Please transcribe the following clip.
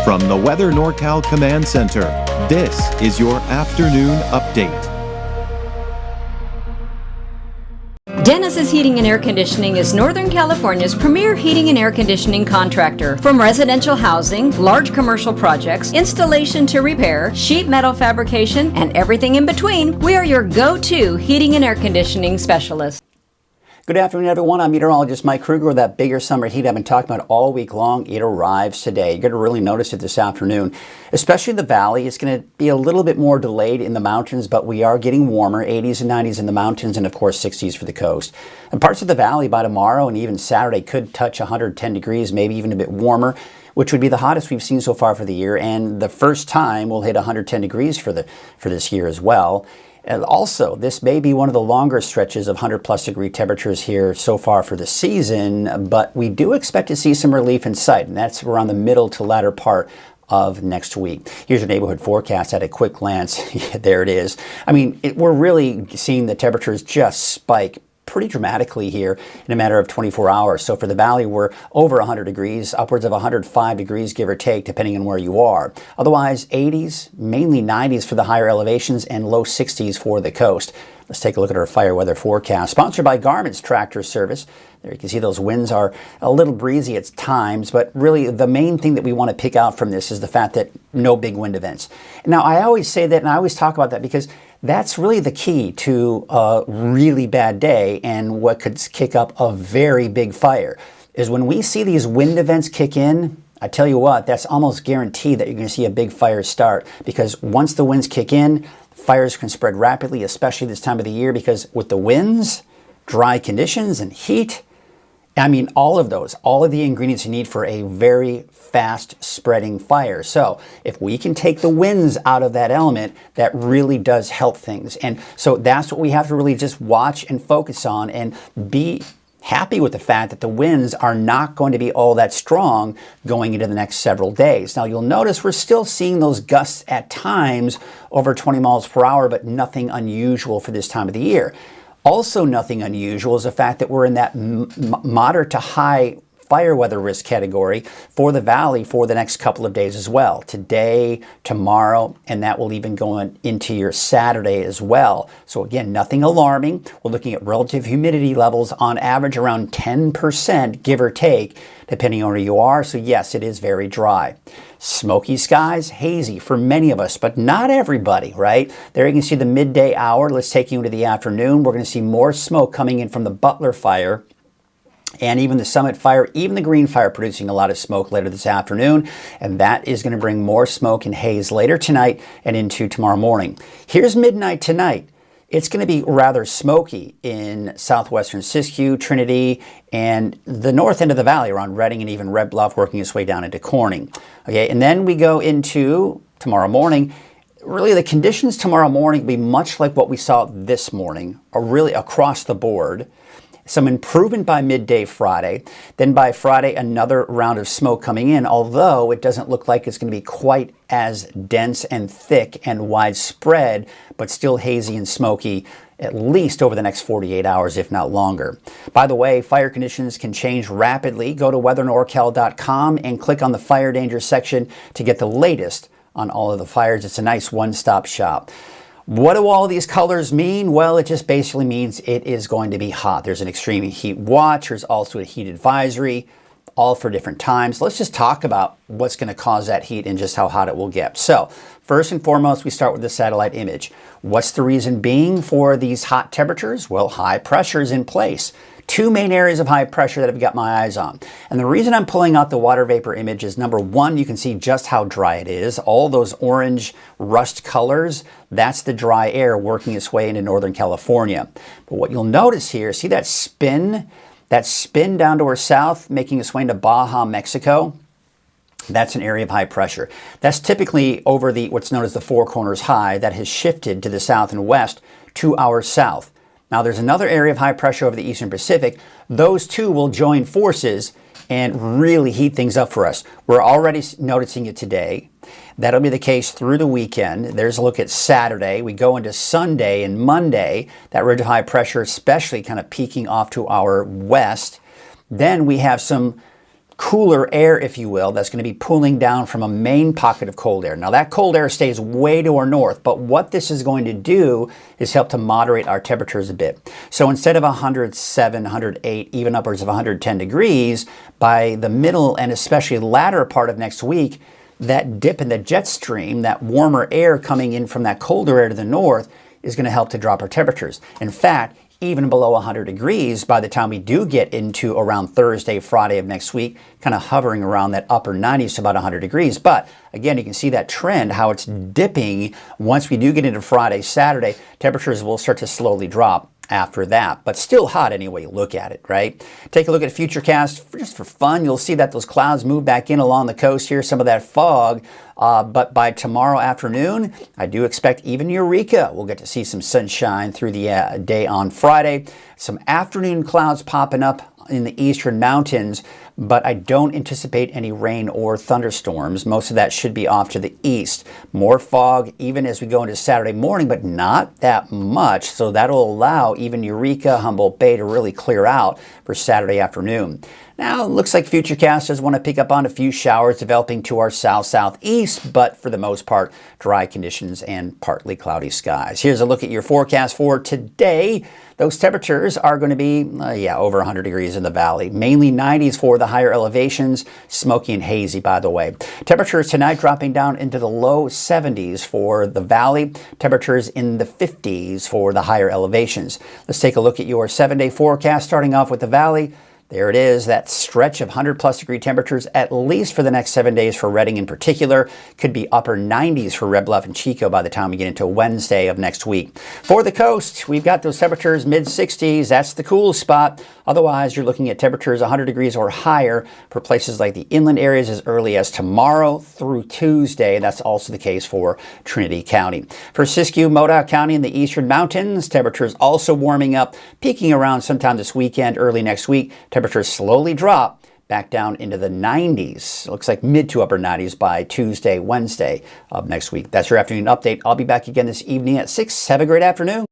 From the Weather NorCal Command Center, this is your afternoon update. Dennis's Heating and Air Conditioning is Northern California's premier heating and air conditioning contractor. From residential housing, large commercial projects, installation to repair, sheet metal fabrication, and everything in between, we are your go-to heating and air conditioning specialist. Good afternoon, everyone. I'm Meteorologist Mike Krueger with that bigger summer heat I've been talking about all week long. It arrives today. You're going to really notice it this afternoon, especially in the valley. It's going to be a little bit more delayed in the mountains, but we are getting warmer, 80s and 90s in the mountains, and of course 60s for the coast. And parts of the valley by tomorrow and even Saturday could touch 110 degrees, maybe even a bit warmer, which would be the hottest we've seen so far for the year, and the first time we'll hit 110 degrees for this year as well. And also, this may be one of the longer stretches of 100-plus degree temperatures here so far for the season, but we do expect to see some relief in sight, and that's around the middle to latter part of next week. Here's your neighborhood forecast at a quick glance. Yeah, there it is. I mean, we're really seeing the temperatures just spike pretty dramatically here in a matter of 24 hours. So for the valley, we're over 100 degrees, upwards of 105 degrees, give or take, depending on where you are. Otherwise, 80s, mainly 90s for the higher elevations, and low 60s for the coast. Let's take a look at our fire weather forecast. Sponsored by Garmin's Tractor Service. There you can see those winds are a little breezy at times, but really the main thing that we want to pick out from this is the fact that no big wind events. Now, I always say that, and I always talk about that because that's really the key to a really bad day and what could kick up a very big fire. Is when we see these wind events kick in, I tell you what, that's almost guaranteed that you're going to see a big fire start, because once the winds kick in, fires can spread rapidly, especially this time of the year, because with the winds, dry conditions, and heat, I mean, all of the ingredients you need for a very fast spreading fire. So if we can take the winds out of that element, that really does help things. And so that's what we have to really just watch and focus on, and be happy with the fact that the winds are not going to be all that strong going into the next several days. Now, you'll notice we're still seeing those gusts at times over 20 miles per hour, but nothing unusual for this time of the year. Also, nothing unusual is the fact that we're in that moderate to high fire weather risk category for the valley for the next couple of days as well. Today, tomorrow, and that will even go into your Saturday as well. So again, nothing alarming. We're looking at relative humidity levels on average around 10%, give or take, depending on where you are. So yes, it is very dry. Smoky skies, hazy for many of us, but not everybody, right? There you can see the midday hour. Let's take you into the afternoon. We're going to see more smoke coming in from the Butler fire and even the Summit fire, even the Green fire producing a lot of smoke later this afternoon. And that is going to bring more smoke and haze later tonight and into tomorrow morning. Here's midnight tonight. It's going to be rather smoky in southwestern Siskiyou, Trinity, and the north end of the valley around Redding and even Red Bluff, working its way down into Corning. Okay, and then we go into tomorrow morning. Really, the conditions tomorrow morning will be much like what we saw this morning, or really across the board. Some improvement by midday Friday. Then by Friday, another round of smoke coming in, although it doesn't look like it's going to be quite as dense and thick and widespread, but still hazy and smoky, at least over the next 48 hours, if not longer. By the way, fire conditions can change rapidly. Go to weathernorcal.com and click on the fire danger section to get the latest on all of the fires. It's a nice one-stop shop. What do all these colors mean? Well, it just basically means it is going to be hot. There's an extreme heat watch. There's also a heat advisory, all for different times. Let's just talk about what's going to cause that heat and just how hot it will get. So first and foremost, we start with the satellite image. What's the reason being for these hot temperatures? Well, high pressure is in place. Two main areas of high pressure that I've got my eyes on. And the reason I'm pulling out the water vapor image is, number one, you can see just how dry it is. All those orange rust colors, that's the dry air working its way into Northern California. But what you'll notice here, see that spin down to our south, making its way into Baja, Mexico? That's an area of high pressure. That's typically over what's known as the Four Corners High that has shifted to the south and west to our south. Now, there's another area of high pressure over the eastern Pacific. Those two will join forces and really heat things up for us. We're already noticing it today. That'll be the case through the weekend. There's a look at Saturday. We go into Sunday and Monday. That ridge of high pressure especially kind of peaking off to our west. Then we have some cooler air, if you will, that's going to be pulling down from a main pocket of cold air. Now that cold air stays way to our north, but what this is going to do is help to moderate our temperatures a bit. So instead of 107, 108, even upwards of 110 degrees, by the middle and especially latter part of next week, that dip in the jet stream, that warmer air coming in from that colder air to the north, is going to help to drop our temperatures. In fact, even below 100 degrees by the time we do get into around Thursday, Friday of next week, kind of hovering around that upper 90s to about 100 degrees. But again, you can see that trend, how it's dipping. Once we do get into Friday, Saturday, temperatures will start to slowly drop after that, but still hot any way you look at it, right? Take a look at Futurecast just for fun. You'll see that those clouds move back in along the coast here, some of that fog, but by tomorrow afternoon, I do expect even Eureka we'll get to see some sunshine through the day on Friday. Some afternoon clouds popping up in the eastern mountains, but I don't anticipate any rain or thunderstorms. Most of that should be off to the east. More fog even as we go into Saturday morning, but not that much. So that'll allow even Eureka, Humboldt Bay to really clear out for Saturday afternoon. Now, it looks like Futurecasters want to pick up on a few showers developing to our south-southeast, but for the most part, dry conditions and partly cloudy skies. Here's a look at your forecast for today. Those temperatures are going to be, over 100 degrees in the valley. Mainly 90s for the higher elevations, smoky and hazy, by the way. Temperatures tonight dropping down into the low 70s for the valley. Temperatures in the 50s for the higher elevations. Let's take a look at your 7-day forecast, starting off with the valley. There it is, that stretch of 100-plus degree temperatures, at least for the next 7 days for Redding in particular. Could be upper 90s for Red Bluff and Chico by the time we get into Wednesday of next week. For the coast, we've got those temperatures mid-60s. That's the cool spot. Otherwise, you're looking at temperatures 100 degrees or higher for places like the inland areas as early as tomorrow through Tuesday. That's also the case for Trinity County. For Siskiyou, Modoc County in the eastern mountains, temperatures also warming up, peaking around sometime this weekend, early next week. Temperatures slowly drop back down into the 90s. It looks like mid to upper 90s by Tuesday, Wednesday of next week. That's your afternoon update. I'll be back again this evening at 6. Have a great afternoon.